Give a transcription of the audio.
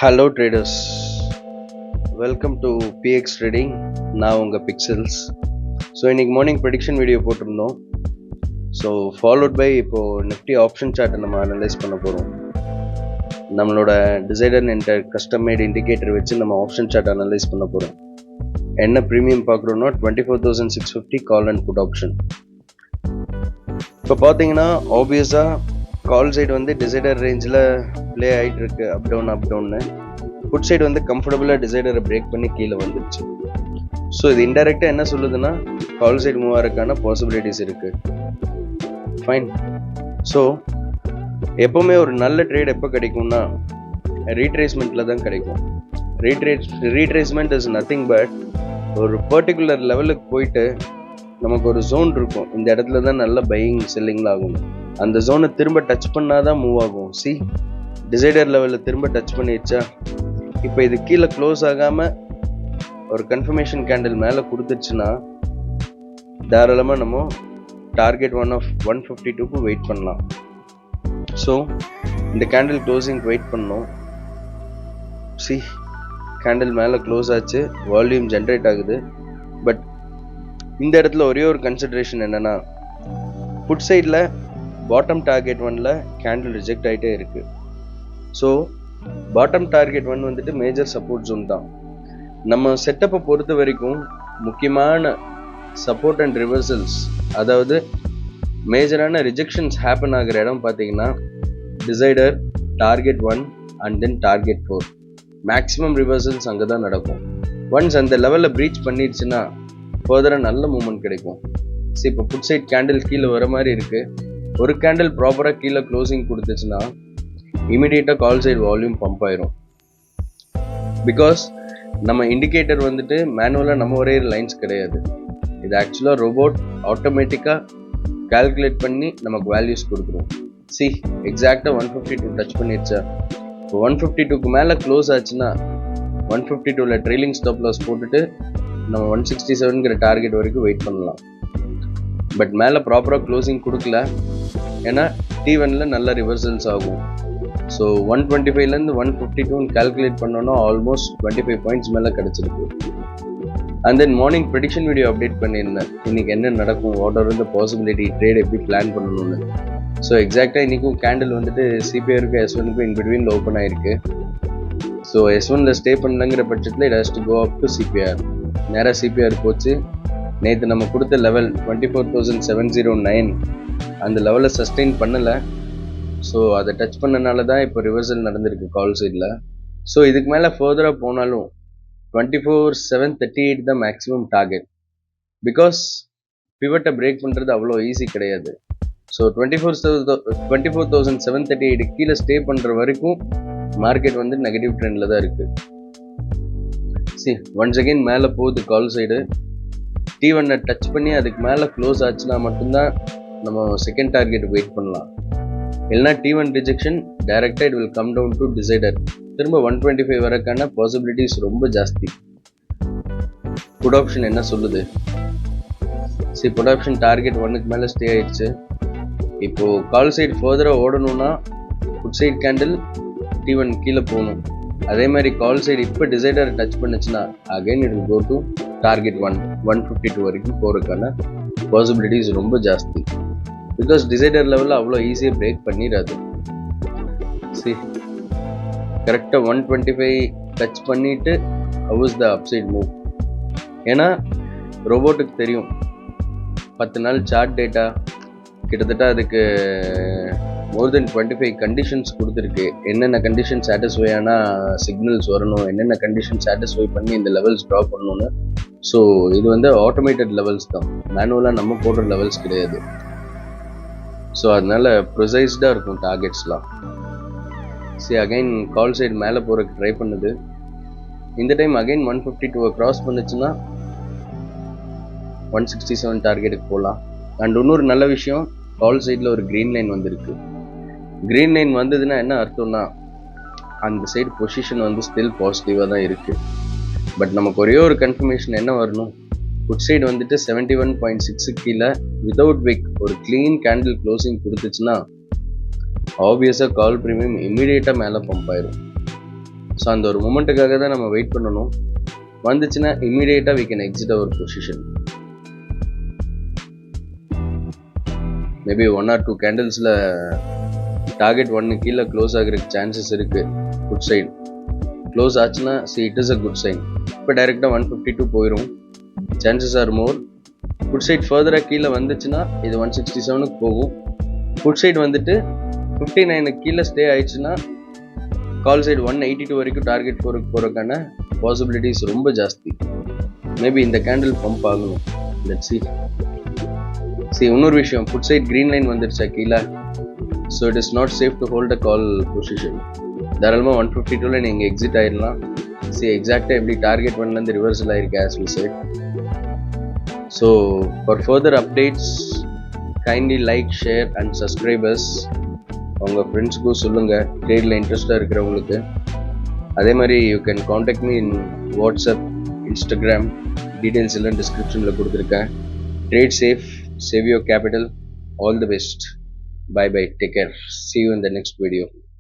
Hello traders, welcome to PX trading. நான் உங்கள் Pixels. So இன்றைக்கி மார்னிங் ப்ரெடிக்ஷன் வீடியோ போட்டிருந்தோம். ஸோ ஃபாலோட் பை இப்போது நிஃப்டி ஆப்ஷன் சார்ட்டை நம்ம அனலைஸ் பண்ண போகிறோம். நம்மளோட டிசைடர் என்ற கஸ்டம் மேட் இண்டிகேட்டர் வச்சு நம்ம ஆப்ஷன் சார்ட் அனலைஸ் பண்ண போகிறோம். என்ன ப்ரீமியம் பார்க்குறோன்னா 24,650 கால் அண்ட் புட் ஆப்ஷன். இப்போ பார்த்தீங்கன்னா ஆப்வியஸாக கால் சைடு வந்து டிசைடர் ரேஞ்சில் ப்ளே ஆகிட்டு இருக்கு, அப் டவுன்னு. புட் சைடு வந்து கம்ஃபர்டபுளாக டிசைடரை பிரேக் பண்ணி கீழே வந்துடுச்சு. ஸோ இது இன்டெரக்டாக என்ன சொல்லுதுன்னா கால் சைடு மூவ் ஆகிறதுக்கான பாசிபிலிட்டிஸ் இருக்குது. ஃபைன். ஸோ எப்போவுமே ஒரு நல்ல ட்ரேட் எப்போ கிடைக்கும்னா ரீட்ரேஸ்மெண்ட்டில் தான் கிடைக்கும். ரீட்ரேஸ்மெண்ட் இஸ் நத்திங் பட் ஒரு பர்டிகுலர் லெவலுக்கு போயிட்டு நமக்கு ஒரு ஜோன் இருக்கும், இந்த இடத்துல தான் நல்ல பையிங் செல்லிங்கில் ஆகும். அந்த ஜோனை திரும்ப டச் பண்ணால் தான் மூவ் ஆகும். சி, டிசைடர் லெவலில் திரும்ப டச் பண்ணிடுச்சா, இப்போ இது கீழே க்ளோஸ் ஆகாமல் ஒரு கன்ஃபர்மேஷன் கேண்டில் மேலே கொடுத்துருச்சுன்னா தாராளமாக நம்ம டார்கெட் 152க்கு வெயிட் பண்ணலாம். ஸோ இந்த கேண்டில் க்ளோசிங் வெயிட் பண்ணோம். சி, கேண்டில் மேலே க்ளோஸ் ஆச்சு, வால்யூம் ஜென்ரேட் ஆகுது. பட் இந்த இடத்துல ஒரே ஒரு கன்சிடரேஷன் என்னென்னா, புட் சைடில் பாட்டம் டார்கெட் 1ல கேண்டில் ரிஜெக்ட் ஆகிட்டே இருக்குது. ஸோ பாட்டம் டார்கெட் 1 வந்துட்டு மேஜர் சப்போர்ட் ஜோன் தான். நம்ம செட்டப்பை பொறுத்த வரைக்கும் முக்கியமான சப்போர்ட் அண்ட் ரிவர்சல்ஸ், அதாவது மேஜரான ரிஜெக்ஷன்ஸ் ஹேப்பன் ஆகிற இடம் பார்த்தீங்கன்னா decider, target 1 and then target 4. Maximum reversals அங்கே தான் நடக்கும். ஒன்ஸ் அந்த லெவலில் ப்ரீச் பண்ணிடுச்சுன்னா ஃபர்தராக நல்ல மூமெண்ட் கிடைக்கும். ஸோ இப்போ புட் சைட் கேண்டில் கீழே வர மாதிரி இருக்குது. ஒரு கேண்டில் ப்ராப்பராக கீழே க்ளோசிங் கொடுத்துச்சுன்னா இமீடியட்டாக கால் சைடு வால்யூம் பம்ப் ஆயிரும். பிகாஸ் நம்ம இண்டிகேட்டர் வந்துட்டு மேனுவலாக நம்ம ஒரே லைன்ஸ் கிடையாது. இது ஆக்சுவலாக ரோபோட் ஆட்டோமேட்டிக்காக கால்குலேட் பண்ணி நமக்கு வேல்யூஸ் கொடுத்துரும். சி, எக்ஸாக்டாக 152 டச் பண்ணிடுச்சா. இப்போ 152க்கு மேலே க்ளோஸ் ஆச்சுன்னா 152ல ட்ரெயிலிங் ஸ்டாப் லாஸ் போட்டுட்டு நம்ம 167ங்கிற டார்கெட் வரைக்கும் வெயிட் பண்ணலாம். பட் மேலே ப்ராப்பராக க்ளோசிங் கொடுக்கல, ஏன்னா T1ல நல்ல ரிவர்சல்ஸ் ஆகும். ஸோ 125லேருந்து 152 கால்குலேட் பண்ணோன்னா ஆல்மோஸ்ட் 25 பாயிண்ட்ஸ் மேலே கிடச்சிருக்கு. And then morning prediction video update பண்ணியிருந்தேன், இன்றைக்கி என்ன நடக்கும், what are the possibility, trade எப்படி பிளான் பண்ணணும்னு. ஸோ எக்ஸாக்டாக இன்றைக்கும் கேண்டில் வந்துட்டு சிபிஆருக்கு S1க்கும் இன் பிட்வீனில் ஓப்பன் ஆகிருக்கு. ஸோ S1ல ஸ்டே பண்ணலங்கிற பட்சத்தில் it has to go up to CPR. நேராக சிபிஆர் போச்சு. நேற்று நம்ம கொடுத்த லெவல் 24,709 அந்த லெவலில் சஸ்டெயின் பண்ணலை. ஸோ அதை டச் பண்ணனால தான் இப்போ ரிவர்சல் நடந்திருக்கு கால் சைடில். ஸோ இதுக்கு மேலே ஃபர்தராக போனாலும் 24,738 தான் மேக்ஸிமம் டார்கெட். பிகாஸ் பிவட்டை பிரேக் பண்ணுறது அவ்வளோ ஈஸி கிடையாது. ஸோ 24,738 கீழே ஸ்டே பண்ணுற வரைக்கும் மார்க்கெட் வந்து நெகட்டிவ் ட்ரெண்டில் தான் இருக்குது. சி, ஒன்ஸ் அகெயின் மேலே போகுது கால் சைடு. T1 டச் பண்ணி அதுக்கு மேலே க்ளோஸ் ஆச்சுன்னா மட்டும்தான் நம்ம செகண்ட் டார்கெட் வெயிட் பண்ணலாம். இல்லைனா T1 ரிஜெக்ஷன் டைரெக்டாக it will come down to decider. திரும்ப 125 வரக்கான பாசிபிலிட்டிஸ் ரொம்ப ஜாஸ்தி. புட் ஆப்ஷன் என்ன சொல்லுது? சரி, புட் ஆப்ஷன் டார்கெட் 1க்கு மேலே ஸ்டே ஆயிடுச்சு. இப்போது கால் சைடு ஃபர்தராக ஓடணும்னா புட் சைடு கேண்டில் T1 கீழே போகணும். அதே மாதிரி கால் சைடு இப்போ டிசைடர் டச் பண்ணுச்சுன்னா again it will go to target 152 வரைக்கும் போகிறதுக்கான பாசிபிலிட்டிஸ் ரொம்ப ஜாஸ்தி. பிகாஸ் டிசைடர் லெவலில் அவ்வளோ ஈஸியாக பிரேக் பண்ணிடாது. சரி, கரெக்டாக 125 டச் பண்ணிவிட்டு how is the upside move. ஏன்னா ரோபோட்டுக்கு தெரியும் 10 நாள் சார்ட் டேட்டா கிட்டத்தட்ட அதுக்கு மோர் தென் 25 கண்டிஷன்ஸ் கொடுத்துருக்கு. என்னென்ன கண்டிஷன் சாட்டிஸ்ஃபை ஆனால் சிக்னல்ஸ் வரணும், என்னென்ன கண்டிஷன் சாட்டிஸ்ஃபை பண்ணி இந்த லெவல்ஸ் ட்ரா பண்ணணும்னு. ஸோ இது வந்து ஆட்டோமேட்டட் லெவல்ஸ் தான், மேனுவலாக நம்ம போடுற லெவல்ஸ் கிடையாது. ஸோ அதனால ப்ரிசைஸ்டாக இருக்கும் டார்கெட்ஸ்லாம். சரி, அகைன் கால் சைடு மேலே போகிறதுக்கு ட்ரை பண்ணுது. இந்த டைம் அகைன் 152 க்ராஸ் பண்ணுச்சுன்னா 167 டார்கெட்டுக்கு போகலாம். அண்ட் இன்னொரு நல்ல விஷயம், கால் சைடில் ஒரு க்ரீன் லைன் வந்திருக்கு. க்ரீன் லைன் வந்ததுன்னா என்ன அர்த்தம்னா அந்த சைடு பொசிஷன் வந்து ஸ்டில் பாசிட்டிவாக தான் இருக்குது. பட் நமக்கு ஒரே ஒரு கன்ஃபர்மேஷன் என்ன வரணும், புட் சைடு வந்துட்டு 71.6 கீழே வித்தவுட் விக் ஒரு க்ளீன் கேண்டில் க்ளோசிங் கொடுத்துச்சுன்னா ஆப்வியஸாக கால் ப்ரீமியம் இமீடியட்டாக மேலே பம்ப் ஆயிரும். ஸோ அந்த ஒரு மொமெண்ட்டுக்காக தான் நம்ம வெயிட் பண்ணணும். வந்துச்சுன்னா இமீடியட்டாக we can exit our position. Maybe 1 or 2 கேண்டில்ஸில் டார்கெட் 1 கீழே க்ளோஸ் ஆகிறதுக்கு சான்சஸ் இருக்குது. குட் சைடு க்ளோஸ் ஆச்சுன்னா it is a good sign. இப்போ டைரெக்டாக 152 போயிடும், chances are more. Good side ஃபர்தராக கீழே வந்துச்சுன்னா இது 167க்கு போகும். குட் சைட் வந்துட்டு 59 கீழே ஸ்டே ஆயிடுச்சுன்னா கால் சைடு 182 வரைக்கும் டார்கெட் 4க்கு போகிறதுக்கான பாசிபிலிட்டிஸ் ரொம்ப ஜாஸ்தி. மேபி இந்த கேண்டில் பம்ப் ஆகணும். லெட்ஸ் see இன்னொரு விஷயம், புட் சைட் க்ரீன் லைன் வந்துருச்சா கீழே. So it is not safe to hold a call position. தாராளமாக 152ல் நீங்கள் எக்ஸிட் ஆயிடலாம். எக்ஸாக்டாக எப்படி டார்கெட் 1லேருந்து ரிவர்சல் ஆயிருக்கு as we said. So for further updates kindly like, share and subscribe us. உங்கள் ஃப்ரெண்ட்ஸுக்கும் சொல்லுங்கள் ட்ரேடில் இன்ட்ரெஸ்டாக இருக்கிறவங்களுக்கு. அதே மாதிரி you can contact me in WhatsApp, Instagram, details எல்லாம் டிஸ்கிரிப்ஷனில் கொடுத்துருக்கேன். Trade safe, save your capital. All the best. Bye bye, take care. See you in the next video.